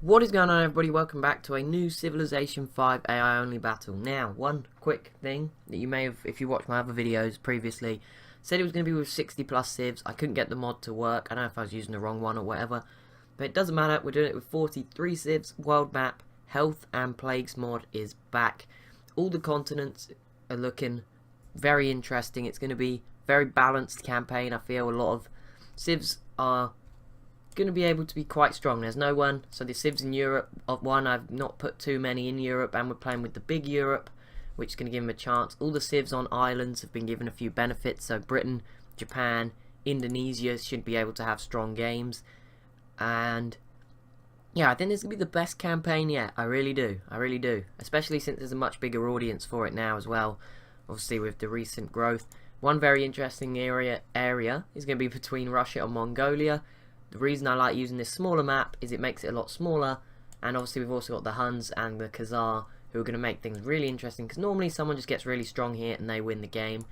What is going on, everybody? Welcome back to a new Civilization 5 AI only battle. Now, one quick thing that you may have, if you watched my other videos previously, said it was going to be with 60 plus civs. I couldn't get the mod to work. I don't know if I was using the wrong one or whatever, but it doesn't matter. We're doing it with 43 civs, world map, health and plagues mod is back. All the continents are looking very interesting. It's going to be a very balanced campaign. I feel a lot of civs are going to be able to be quite strong. There's no one, so the civs in Europe, I've not put too many in Europe, and we're playing with the big Europe, which is going to give them a chance. All the civs on islands have been given a few benefits, so Britain, Japan, Indonesia should be able to have strong games, and yeah, I think this is going to be the best campaign yet. I really do, especially since there's a much bigger audience for it now as well, obviously with the recent growth. One very interesting area is going to be between Russia and Mongolia. The reason I like using this smaller map is it makes it a lot smaller, and obviously we've also got the Huns and the Khazar who are going to make things really interesting, because normally someone just gets really strong here and they win the game.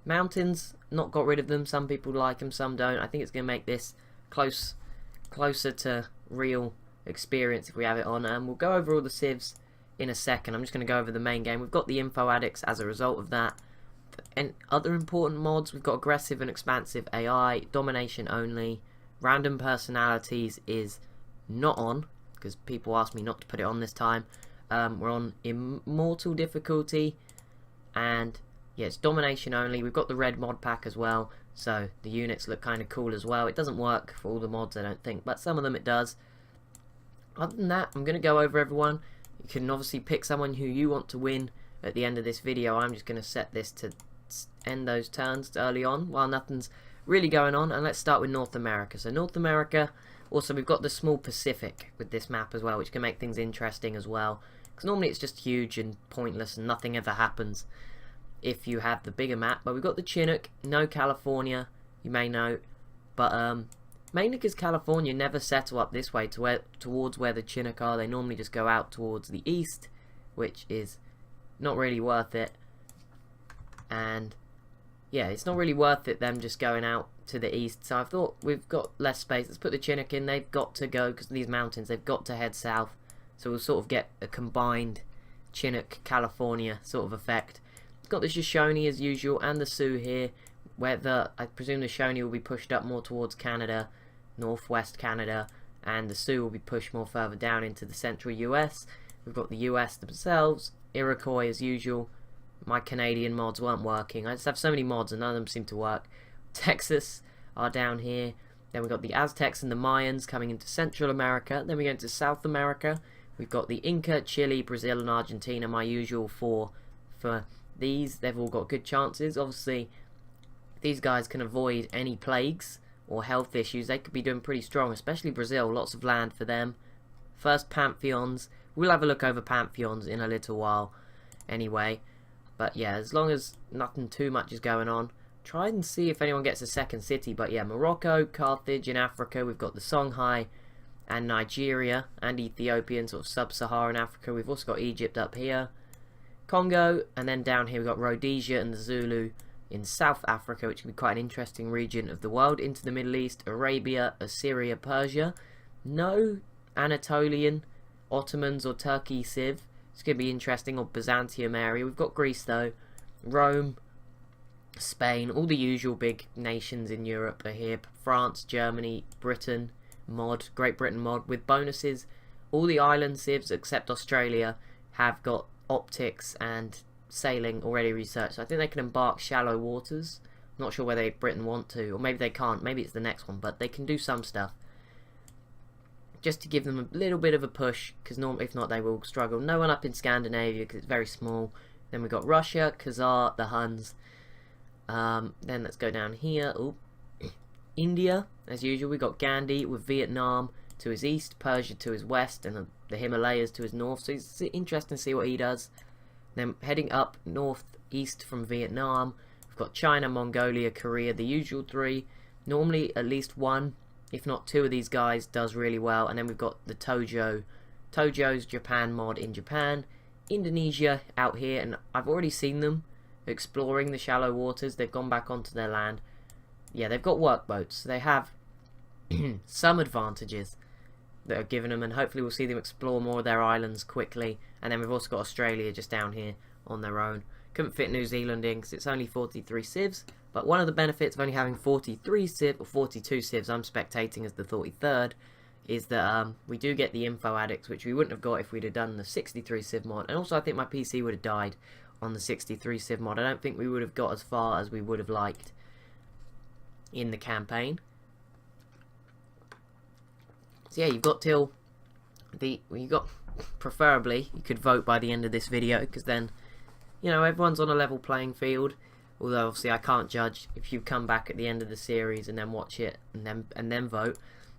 Mountains, not got rid of them. Some people like them, some don't. I think it's going to make this closer to real experience if we have it on, and we'll go over all the civs in a second. I'm just going to go over the main game. We've got the info addicts as a result of that, and other important mods. We've got aggressive and expansive AI, domination only. Random personalities is not on, because people asked me not to put it on this time. We're on immortal difficulty, and yeah, it's domination only. We've got the red mod pack as well, so the units look kind of cool as well. It doesn't work for all the mods, I don't think, but some of them it does. Other than that, I'm going to go over everyone. You can obviously pick someone who you want to win at the end of this video. I'm just going to set this to end those turns early on while nothing's really going on, and let's start with North America. So North America, also we've got the small Pacific with this map as well, which can make things interesting as well, because normally it's just huge and pointless and nothing ever happens if you have the bigger map. But we've got the Chinook, no California, you may note, but mainly because California never settle up this way towards where the Chinook are. They normally just go out towards the east, which is not really worth it, and yeah, it's not really worth it them just going out to the east. So I thought we've got less space. Let's put the Chinook in. They've got to go, because of these mountains, they've got to head south. So we'll sort of get a combined Chinook California sort of effect. It's got the Shoshone as usual, and the Sioux here, where I presume the Shoshone will be pushed up more towards Canada, northwest Canada, and the Sioux will be pushed more further down into the central US. We've got the US themselves, Iroquois as usual. My Canadian mods weren't working. I just have so many mods and none of them seem to work. Texas are down here. Then we've got the Aztecs and the Mayans coming into Central America. Then we go into South America. We've got the Inca, Chile, Brazil and Argentina, my usual four for these. They've all got good chances. Obviously, these guys can avoid any plagues or health issues. They could be doing pretty strong, especially Brazil. Lots of land for them. First Pantheons. We'll have a look over Pantheons in a little while anyway. But yeah, as long as nothing too much is going on, try and see if anyone gets a second city. But yeah, Morocco, Carthage in Africa, we've got the Songhai and Nigeria and Ethiopia and sort of sub-Saharan Africa. We've also got Egypt up here, Congo, and then down here we've got Rhodesia and the Zulu in South Africa, which can be quite an interesting region of the world. Into the Middle East, Arabia, Assyria, Persia. No Anatolian, Ottomans or Turkey civ. It's going to be interesting, or Byzantium area. We've got Greece though, Rome, Spain, all the usual big nations in Europe are here. France, Germany, Britain mod, Great Britain mod with bonuses. All the island civs except Australia have got optics and sailing already researched. So I think they can embark shallow waters. I'm not sure whether Britain want to, or maybe they can't. Maybe it's the next one, but they can do some stuff, just to give them a little bit of a push, because if not they will struggle. No one up in Scandinavia because it's very small. Then we've got Russia, Khazar, the Huns. Then let's go down here. Ooh. India, as usual. We've got Gandhi with Vietnam to his east, Persia to his west, and the Himalayas to his north. So it's interesting to see what he does. Then heading up northeast from Vietnam, we've got China, Mongolia, Korea, the usual three. Normally at least one, if not two of these guys does really well. And then we've got the Tojo's Japan mod in Japan, Indonesia out here, and I've already seen them exploring the shallow waters. They've gone back onto their land. Yeah, they've got workboats, so they have some advantages. that are given them, and hopefully we'll see them explore more of their islands quickly. And then we've also got Australia just down here on their own. Couldn't fit New Zealand in because it's only 43 civs, but one of the benefits of only having 43 civ, or 42 civs, I'm spectating as the 43rd, is that we do get the info addicts, which we wouldn't have got if we'd have done the 63 civ mod. And also I think my PC would have died on the 63 civ mod. I don't think we would have got as far as we would have liked in the campaign. So yeah, you've got till preferably you could vote by the end of this video, because then, you know, everyone's on a level playing field. Although obviously I can't judge if you come back at the end of the series and then watch it and then vote.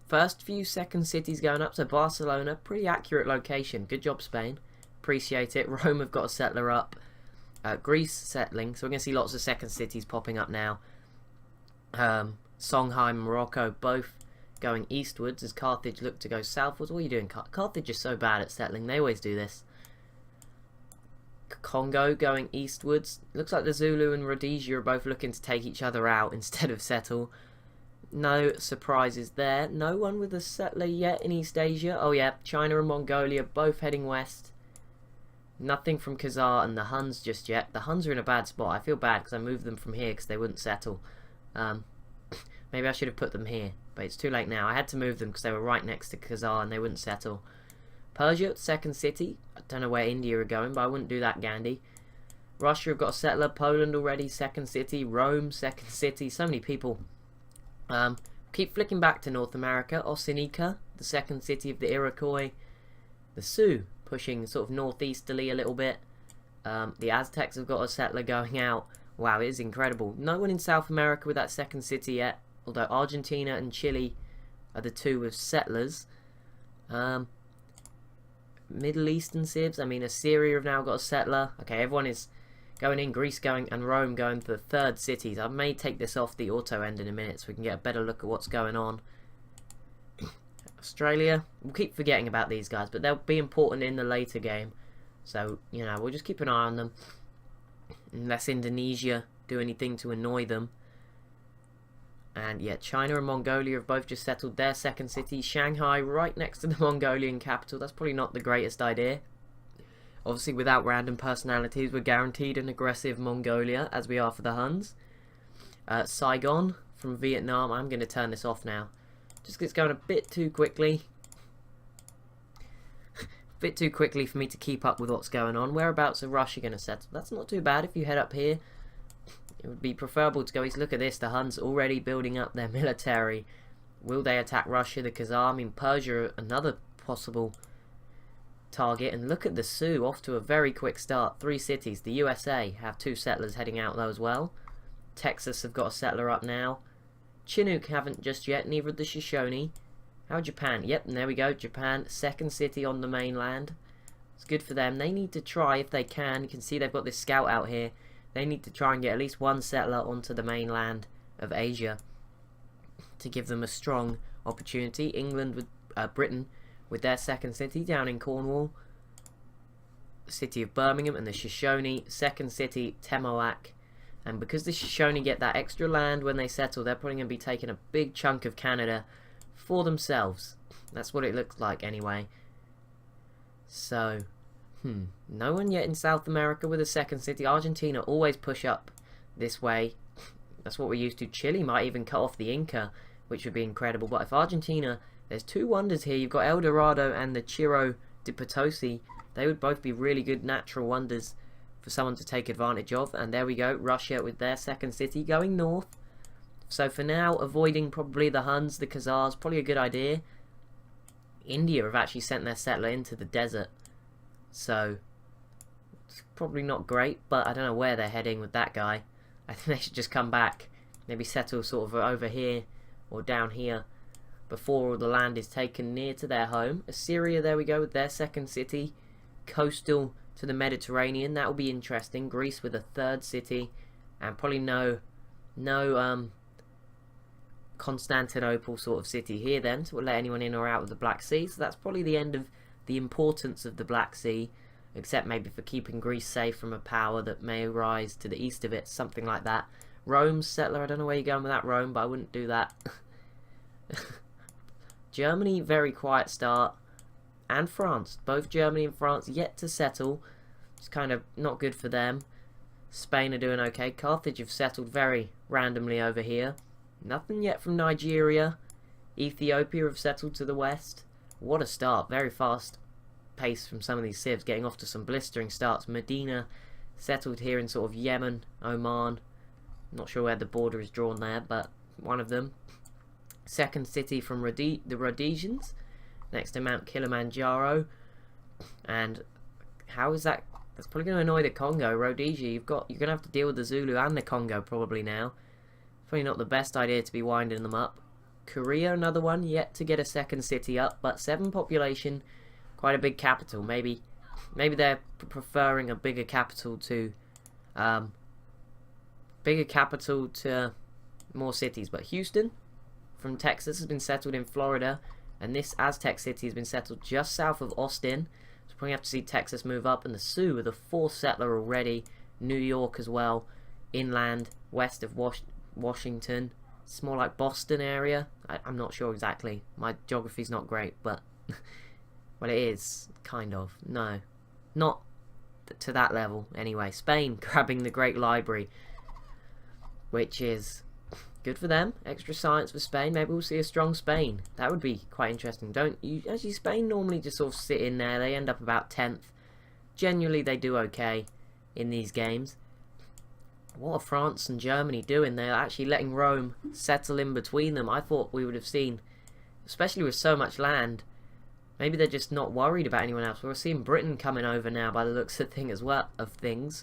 First few second cities going up, so Barcelona, pretty accurate location. Good job, Spain. Appreciate it. Rome have got a settler up. Greece settling, so we're going to see lots of second cities popping up now. Songhai and Morocco both going eastwards as Carthage look to go southwards. What are you doing? Carthage is so bad at settling. They always do this. Congo going eastwards. Looks like the Zulu and Rhodesia are both looking to take each other out instead of settle. No surprises there. No one with a settler yet in East Asia. Oh yeah, China and Mongolia both heading west. Nothing from Khazar and the Huns just yet. The Huns are in a bad spot. I feel bad because I moved them from here because they wouldn't settle. Maybe I should have put them here, but it's too late now. I had to move them because they were right next to Khazar and they wouldn't settle. Persia, second city. I don't know where India are going, but I wouldn't do that, Gandhi. Russia have got a settler. Poland already, second city. Rome, second city. So many people. Keep flicking back to North America. Ossinica, the second city of the Iroquois. The Sioux, pushing sort of northeasterly a little bit. The Aztecs have got a settler going out. Wow, it is incredible. No one in South America with that second city yet. Although Argentina and Chile are the two with settlers. Middle Eastern civs. I mean, Assyria have now got a settler. Okay, everyone is going in. Greece going, and Rome going for the third cities. I may take this off the auto end in a minute so we can get a better look at what's going on. Australia. We'll keep forgetting about these guys, but they'll be important in the later game. So, you know, we'll just keep an eye on them. Unless Indonesia do anything to annoy them. And yeah, China and Mongolia have both just settled their second city. Shanghai right next to the Mongolian capital. That's probably not the greatest idea. Obviously, without random personalities, we're guaranteed an aggressive Mongolia, as we are for the Huns. Saigon from Vietnam. I'm going to turn this off now. Just 'cause it's going a bit too quickly. Bit too quickly for me to keep up with what's going on. Whereabouts are Russia going to settle? That's not too bad if you head up here. It would be preferable to go east. Look at this. The Huns already building up their military. Will they attack Russia? The Khazar? I mean, Persia, another possible target. And look at the Sioux, off to a very quick start. 3 cities. The USA have 2 settlers heading out though as well. Texas have got a settler up now. Chinook haven't just yet. Neither of the Shoshone. How Japan? Yep, and there we go. Japan, second city on the mainland. It's good for them. They need to try if they can. You can see they've got this scout out here. They need to try and get at least one settler onto the mainland of Asia to give them a strong opportunity. England with Britain with their second city down in Cornwall. The city of Birmingham and the Shoshone, second city, Temoac. And because the Shoshone get that extra land when they settle, they're probably going to be taking a big chunk of Canada for themselves. That's what it looks like anyway. So, no one yet in South America with a second city. Argentina always push up this way. That's what we're used to. Chile might even cut off the Inca, which would be incredible. But if Argentina, there's 2 wonders here. You've got El Dorado and the Chiro de Potosi. They would both be really good natural wonders for someone to take advantage of. And there we go. Russia with their second city going north. So for now, avoiding probably the Huns, the Khazars, probably a good idea. India have actually sent their settler into the desert. So, it's probably not great, but I don't know where they're heading with that guy. I think they should just come back. Maybe settle sort of over here or down here before all the land is taken near to their home. Assyria, there we go, with their second city. Coastal to the Mediterranean. That will be interesting. Greece with a third city. And probably no Constantinople sort of city here then, so we'll let anyone in or out of the Black Sea. So that's probably the end of the importance of the Black Sea, except maybe for keeping Greece safe from a power that may rise to the east of it, something like that. Rome's settler, I don't know where you're going with that, Rome, but I wouldn't do that. Germany, very quiet start. And France. Both Germany and France yet to settle. It's kind of not good for them. Spain are doing okay. Carthage have settled very randomly over here. Nothing yet from Nigeria. Ethiopia have settled to the west. What a start. Very fast pace from some of these civs. Getting off to some blistering starts. Medina settled here in sort of Yemen, Oman. Not sure where the border is drawn there, but one of them. Second city from the Rhodesians. Next to Mount Kilimanjaro. And how is that? That's probably going to annoy the Congo. Rhodesia, you're going to have to deal with the Zulu and the Congo probably now. Probably not the best idea to be winding them up. Korea, another one, yet to get a second city up, but 7 population, quite a big capital. Maybe they're preferring a bigger capital to more cities. But Houston from Texas has been settled in Florida, and this Aztec city has been settled just south of Austin. So probably have to see Texas move up, and the Sioux are the 4th settler already. New York as well, inland west of Washington. It's more like Boston area. I'm not sure exactly. My geography's not great, but well, it is kind of. No, not to that level anyway. Spain grabbing the Great Library, which is good for them. Extra science for Spain. Maybe we'll see a strong Spain. That would be quite interesting. Actually, Spain normally just sort of sit in there. They end up about 10th. Generally, they do okay in these games. What are France and Germany doing? They're actually letting Rome settle in between them. I thought we would have seen, especially with so much land, maybe they're just not worried about anyone else. We're seeing Britain coming over now by the looks of things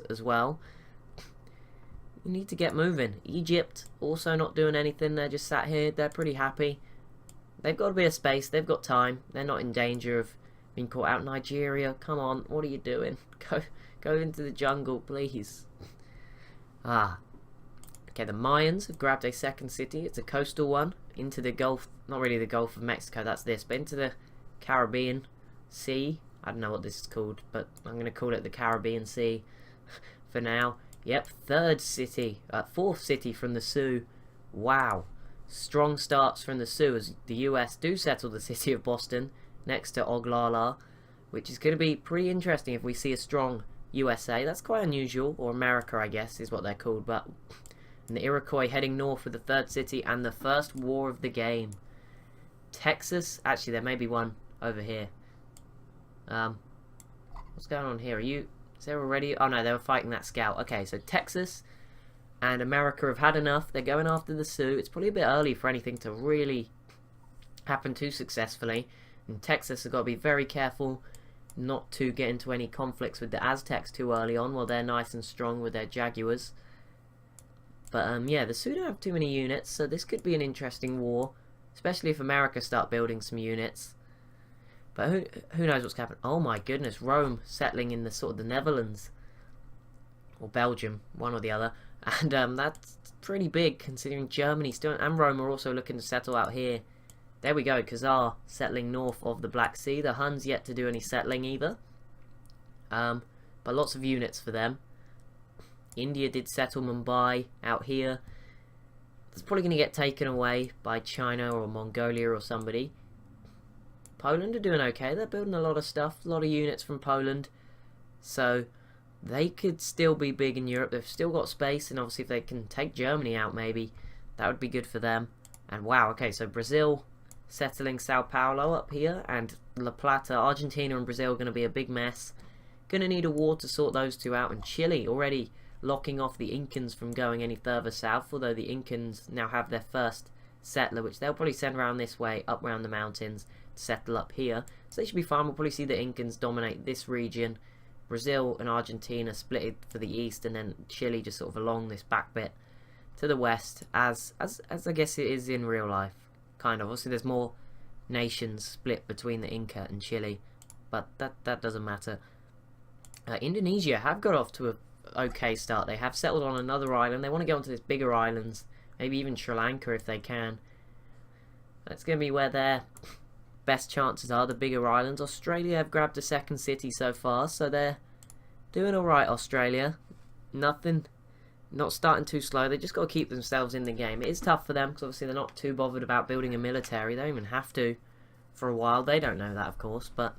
as well. You need to get moving. Egypt also not doing anything. They're just sat here. They're pretty happy. They've got a bit of space. They've got time. They're not in danger of being caught out. Nigeria, come on. What are you doing? Go into the jungle, please. Okay, the Mayans have grabbed a second city. It's a coastal one. Into the Gulf. Not really the Gulf of Mexico, that's this. But into the Caribbean Sea. I don't know what this is called, but I'm going to call it the Caribbean Sea for now. Yep, 4th city from the Sioux. Wow. Strong starts from the Sioux as the US do settle the city of Boston next to Oglala, which is going to be pretty interesting if we see a strong USA. That's quite unusual, or America I guess is what they're called. But and the Iroquois heading north for the 3rd city and the first war of the game. Texas, actually there may be one over here. What's going on here? Is there already? Oh no, they were fighting that scout. Okay, so Texas and America have had enough. They're going after the Sioux. It's probably a bit early for anything to really happen too successfully. And Texas have got to be very careful not to get into any conflicts with the Aztecs too early on while they're nice and strong with their Jaguars. But yeah, the Sioux don't have too many units, so this could be an interesting war, especially if America start building some units. But who knows what's happening? Oh my goodness, Rome settling in the sort of the Netherlands or Belgium, one or the other, and that's pretty big considering Germany still and Rome are also looking to settle out here. There we go, Khazar settling north of the Black Sea. The Huns yet to do any settling either. But lots of units for them. India did settle Mumbai out here. It's probably going to get taken away by China or Mongolia or somebody. Poland are doing okay. They're building a lot of stuff. A lot of units from Poland. So they could still be big in Europe. They've still got space. And obviously if they can take Germany out maybe, that would be good for them. And wow, okay, so Brazil settling Sao Paulo up here, and La Plata, Argentina and Brazil are going to be a big mess. Going to need a war to sort those two out, and Chile already locking off the Incans from going any further south, although the Incans now have their first settler, which they'll probably send around this way, up around the mountains, to settle up here. So they should be fine. We'll probably see the Incans dominate this region. Brazil and Argentina split for the east, and then Chile just sort of along this back bit to the west, as I guess it is in real life. Kind of. Obviously there's more nations split between the Inca and Chile, but that doesn't matter. Indonesia have got off to a okay start. They have settled on another island. They want to get onto this bigger islands, maybe even Sri Lanka if they can. That's going to be where their best chances are, the bigger islands. Australia have grabbed a second city so far, so they're doing alright, Australia. Not starting too slow. They just got to keep themselves in the game. It is tough for them because obviously they're not too bothered about building a military. They don't even have to. for a while. They don't know that, of course, but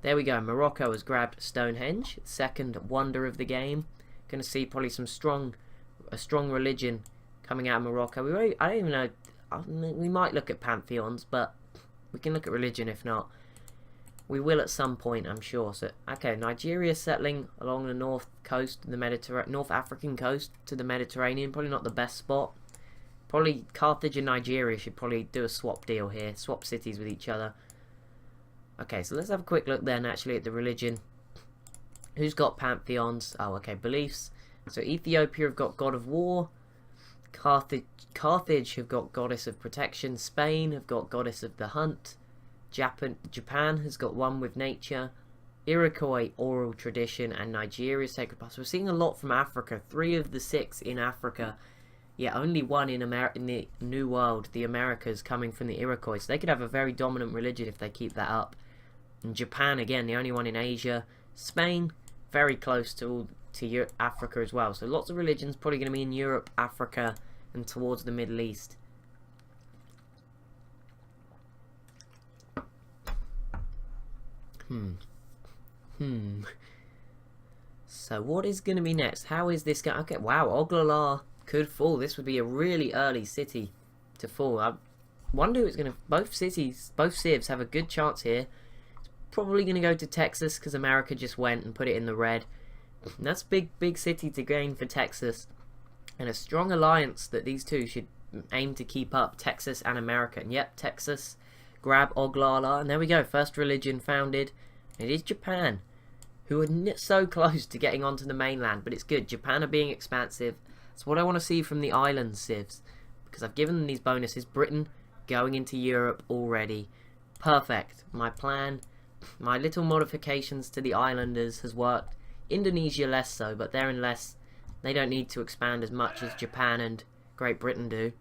there we go. Morocco has grabbed Stonehenge, second wonder of the game. Going to see probably a strong religion coming out of Morocco. I don't even know. We might look at pantheons, but we can look at religion if not. We will at some point, I'm sure. So, okay, Nigeria settling along the north coast, the North African coast to the Mediterranean. Probably not the best spot. Probably Carthage and Nigeria should probably do a swap deal here. Swap cities with each other. Okay, so let's have a quick look then actually at the religion. Who's got pantheons? Oh, okay, beliefs. So Ethiopia have got god of war. Carthage have got goddess of protection. Spain have got goddess of the hunt. Japan has got one with nature. Iroquois, oral tradition. And Nigeria, sacred past. We're seeing a lot from Africa. 3 of the 6 in Africa. Yeah, only one in the New World, the Americas, coming from the Iroquois. So they could have a very dominant religion if they keep that up. And Japan, again, the only one in Asia. Spain, very close to Africa as well. So lots of religions probably going to be in Europe, Africa, and towards the Middle East. So what is going to be next? How is this going? Okay, wow, Oglala could fall. This would be a really early city to fall. I wonder who it's going to... Both civs have a good chance here. It's probably going to go to Texas because America just went and put it in the red. And that's a big city to gain for Texas. And a strong alliance that these two should aim to keep up, Texas and America. And yep, Texas grab Oglala. And there we go, first religion founded. It is Japan, who are so close to getting onto the mainland. But it's good, Japan are being expansive. That's what I want to see from the island civs. Because I've given them these bonuses. Britain going into Europe already. Perfect. My plan, my little modifications to the islanders has worked. Indonesia less so, but they're in less... They don't need to expand as much as Japan and Great Britain do.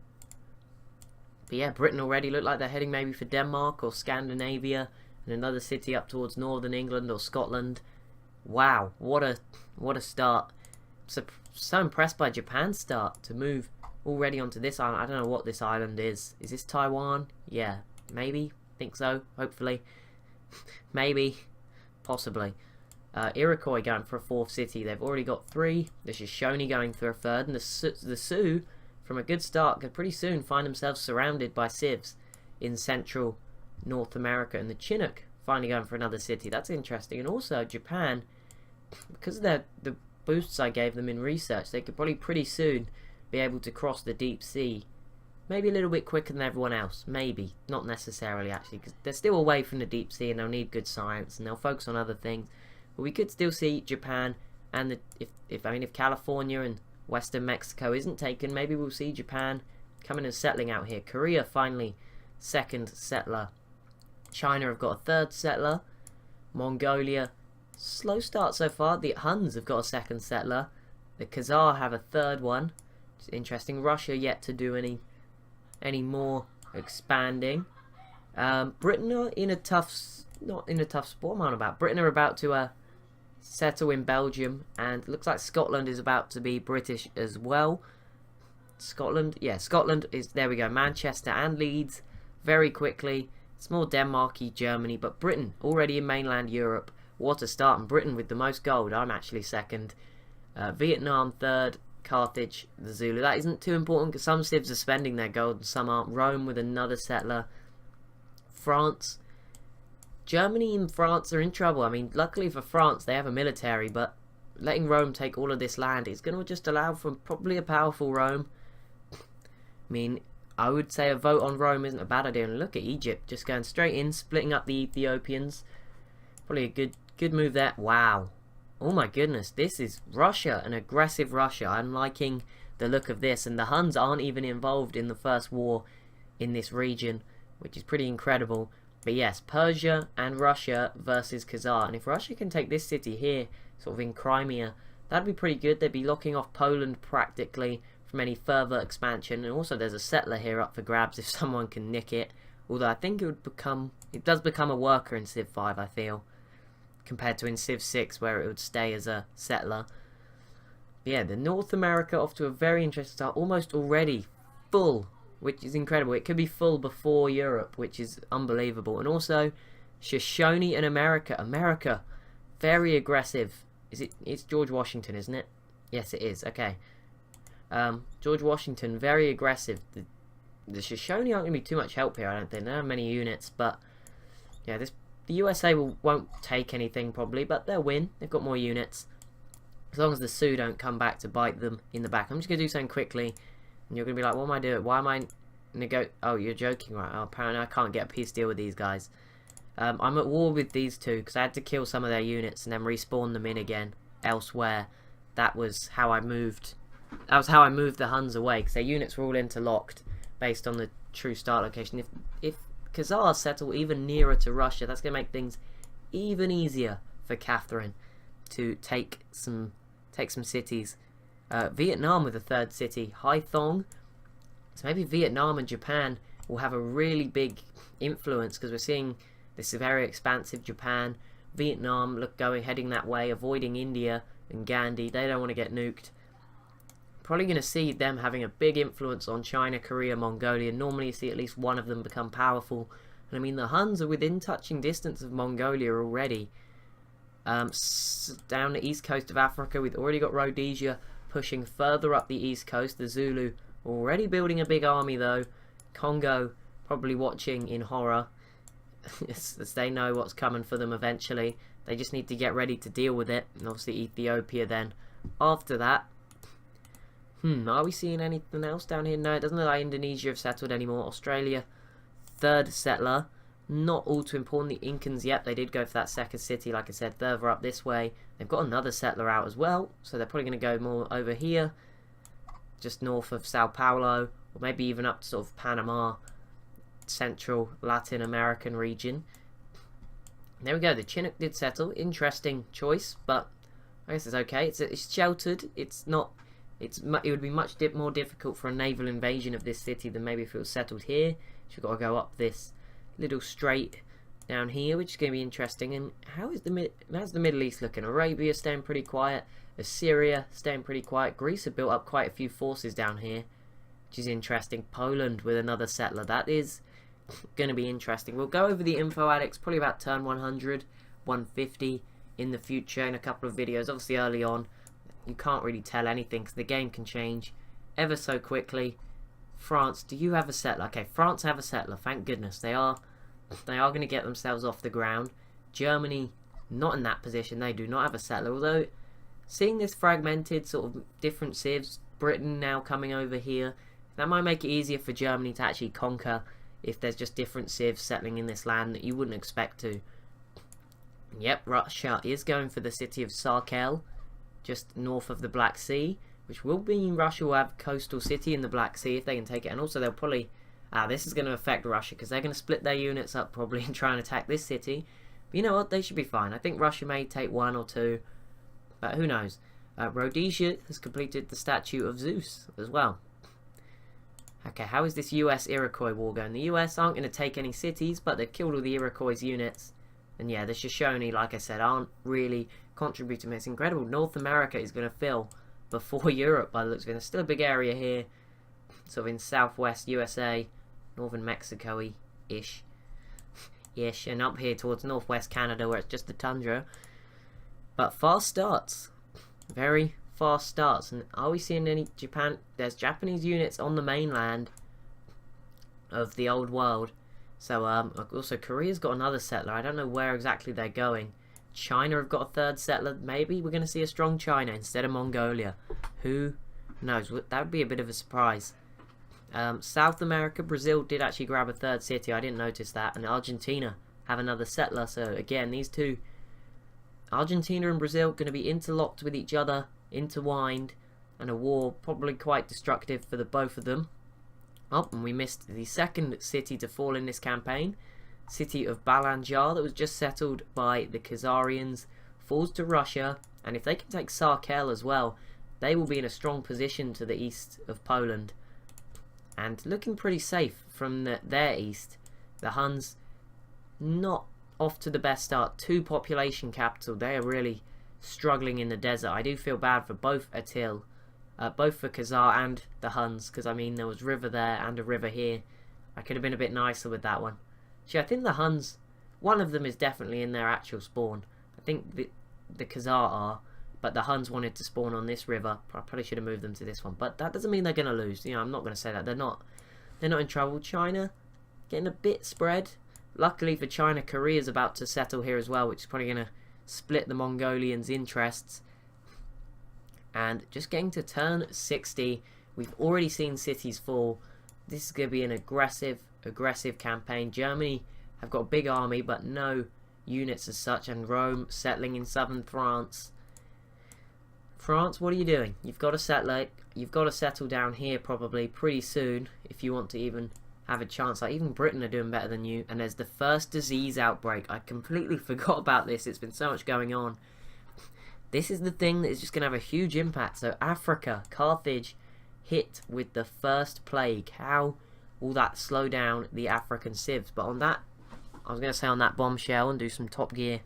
But yeah, Britain already look like they're heading maybe for Denmark or Scandinavia. And another city up towards northern England or Scotland. Wow, what a start. So impressed by Japan's start to move already onto this island. I don't know what this island is. Is this Taiwan? Yeah, maybe. Think so, hopefully. Maybe. Possibly. Iroquois going for a 4th city. They've already got 3. The Shoshone going for a 3rd. And the Sioux, from a good start, could pretty soon find themselves surrounded by civs in central North America. And the Chinook finally going for another city. That's interesting. And also Japan, because of the boosts I gave them in research, they could probably pretty soon be able to cross the deep sea. Maybe a little bit quicker than everyone else. Maybe. Not necessarily, actually, because they're still away from the deep sea and they'll need good science and they'll focus on other things. But we could still see Japan, and if California and Western Mexico isn't taken, maybe we'll see Japan coming and settling out here. Korea finally 2nd settler. China have got a 3rd settler. Mongolia, slow start so far. The Huns have got a 2nd settler. The Khazar have a 3rd one. It's interesting. Russia yet to do any more expanding. Britain are in a tough, not in a tough spot. I'm on about. Britain are about to settle in Belgium, and it looks like Scotland is about to be British as well. Scotland, yeah, Scotland is, there we go, Manchester and Leeds very quickly. It's more Denmarky, Germany, but Britain already in mainland Europe. What a start. And Britain with the most gold. I'm actually 2nd. Vietnam 3rd. Carthage, the Zulu. That isn't too important because some civs are spending their gold and some aren't. Rome with another settler. France. Germany and France are in trouble. I mean, luckily for France, they have a military, but letting Rome take all of this land is going to just allow for probably a powerful Rome. I mean, I would say a vote on Rome isn't a bad idea. And look at Egypt, just going straight in, splitting up the Ethiopians. Probably a good move there. Wow. Oh my goodness, this is Russia, an aggressive Russia. I'm liking the look of this, and the Huns aren't even involved in the first war in this region, which is pretty incredible. But yes, Persia and Russia versus Khazar. And if Russia can take this city here, sort of in Crimea, that'd be pretty good. They'd be locking off Poland practically from any further expansion. And also there's a settler here up for grabs if someone can nick it. Although I think it does become a worker in Civ 5, I feel, compared to in Civ 6 where it would stay as a settler. But yeah, the North America off to a very interesting start. Almost already full which is incredible. It could be full before Europe, which is unbelievable. And also, Shoshone and America. America, very aggressive. It's George Washington, isn't it? Yes, it is. Okay. George Washington, very aggressive. The Shoshone aren't going to be too much help here, I don't think. They don't have many units, but yeah, the USA won't take anything probably, but they'll win. They've got more units. As long as the Sioux don't come back to bite them in the back. I'm just going to do something quickly, and you're going to be like, what am I doing? Why am I Oh, you're joking, right? Oh, apparently I can't get a peace deal with these guys. I'm at war with these two, because I had to kill some of their units and then respawn them in again elsewhere. That was how I moved. That was how I moved the Huns away, because their units were all interlocked based on the true start location. If Khazars settle even nearer to Russia, that's going to make things even easier for Catherine to take some cities. Vietnam with a third city, Haiphong. So maybe Vietnam and Japan will have a really big influence, because we're seeing this very expansive Japan. Vietnam heading that way, avoiding India and Gandhi. They don't want to get nuked. Probably going to see them having a big influence on China, Korea, Mongolia. Normally you see at least one of them become powerful. And I mean, the Huns are within touching distance of Mongolia already. Down the east coast of Africa, we've already got Rhodesia pushing further up the east coast. The Zulu already building a big army though. Congo probably watching in horror as they know what's coming for them eventually. They just need to get ready to deal with it. And obviously Ethiopia then after that. Are we seeing anything else down here? No, it doesn't look like Indonesia have settled anymore. Australia, third settler. Not all too important. The Incans, yep, they did go for that second city, like I said, further up this way. They've got another settler out as well, so they're probably going to go more over here, just north of Sao Paulo, or maybe even up to sort of Panama, Central Latin American region. There we go, the Chinook did settle. Interesting choice, but I guess it's okay. It's sheltered. It's not... it would be much more difficult for a naval invasion of this city than maybe if it was settled here. So we've got to go up this little strait down here, which is going to be interesting. And how's the Middle East looking? Arabia staying pretty quiet. Assyria staying pretty quiet. Greece have built up quite a few forces down here, which is interesting. Poland with another settler. That is going to be interesting. We'll go over the info addicts probably about turn 100, 150 in the future in a couple of videos. Obviously early on you can't really tell anything because the game can change ever so quickly. France, do you have a settler? Okay, France have a settler, thank goodness. They are going to get themselves off the ground. Germany, not in that position. They do not have a settler. Although, seeing this fragmented sort of different civs, Britain now coming over here, that might make it easier for Germany to actually conquer if there's just different civs settling in this land that you wouldn't expect to. Yep, Russia is going for the city of Sarkel, just north of the Black Sea, which will mean Russia will have a coastal city in the Black Sea if they can take it. And also they'll probably... this is going to affect Russia because they're going to split their units up probably and try and attack this city. But you know what? They should be fine. I think Russia may take one or two, but who knows. Rhodesia has completed the statue of Zeus as well. Okay, how is this US-Iroquois war going? The US aren't going to take any cities, but they've killed all the Iroquois units. And yeah, the Shoshone, like I said, aren't really contributing. It's incredible. North America is going to fill before Europe by the looks of it. There's still a big area here, sort of in southwest USA, northern Mexico-ish, and up here towards northwest Canada where it's just the tundra. But fast starts. Very fast starts. And are we seeing any Japan? There's Japanese units on the mainland of the old world. So also Korea's got another settler. I don't know where exactly they're going. China have got a third settler. Maybe we're going to see a strong China instead of Mongolia. Who knows? That would be a bit of a surprise. South America, Brazil did actually grab a third city. I didn't notice that. And Argentina have another settler. So again, these two, Argentina and Brazil, going to be interlocked with each other, intertwined, and a war probably quite destructive for the both of them. Oh, and we missed the second city to fall in this campaign. City of Balanjar that was just settled by the Khazarians falls to Russia, and if they can take Sarkel as well, they will be in a strong position to the east of Poland and looking pretty safe from their east. The Huns not off to the best start. 2 population capital. They are really struggling in the desert. I do feel bad for both Attil both for Khazar and the Huns, because I mean there was river there and a river here. I could have been a bit nicer with that one. Actually, I think the Huns, one of them is definitely in their actual spawn. I think the Khazar are, but the Huns wanted to spawn on this river. I probably should have moved them to this one, but that doesn't mean they're going to lose. You know, I'm not going to say that. They're not in trouble. China, getting a bit spread. Luckily for China, Korea's about to settle here as well, which is probably going to split the Mongolians' interests. And just getting to turn 60, we've already seen cities fall. This is going to be an aggressive campaign. Germany have got a big army, but no units as such, and Rome settling in southern France. France, what are you doing? You've got to settle down here probably pretty soon if you want to even have a chance. Like, even Britain are doing better than you. And there's the first disease outbreak. I completely forgot about this. It's been so much going on. This is the thing that is just going to have a huge impact. So Africa, Carthage, hit with the first plague. How will that slow down the African civs? But on that, I was going to say on that bombshell and do some Top Gear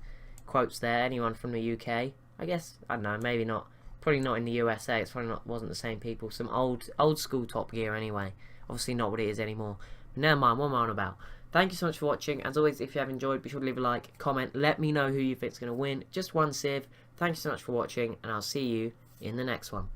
quotes there. Anyone from the UK? I guess, I don't know, maybe not. Probably not in the USA. It's probably wasn't the same people. Some old school Top Gear anyway. Obviously not what it is anymore. But never mind, what am I on about? Thank you so much for watching. As always, if you have enjoyed, be sure to leave a like, comment. Let me know who you think is going to win. Just one civ. Thank you so much for watching, and I'll see you in the next one.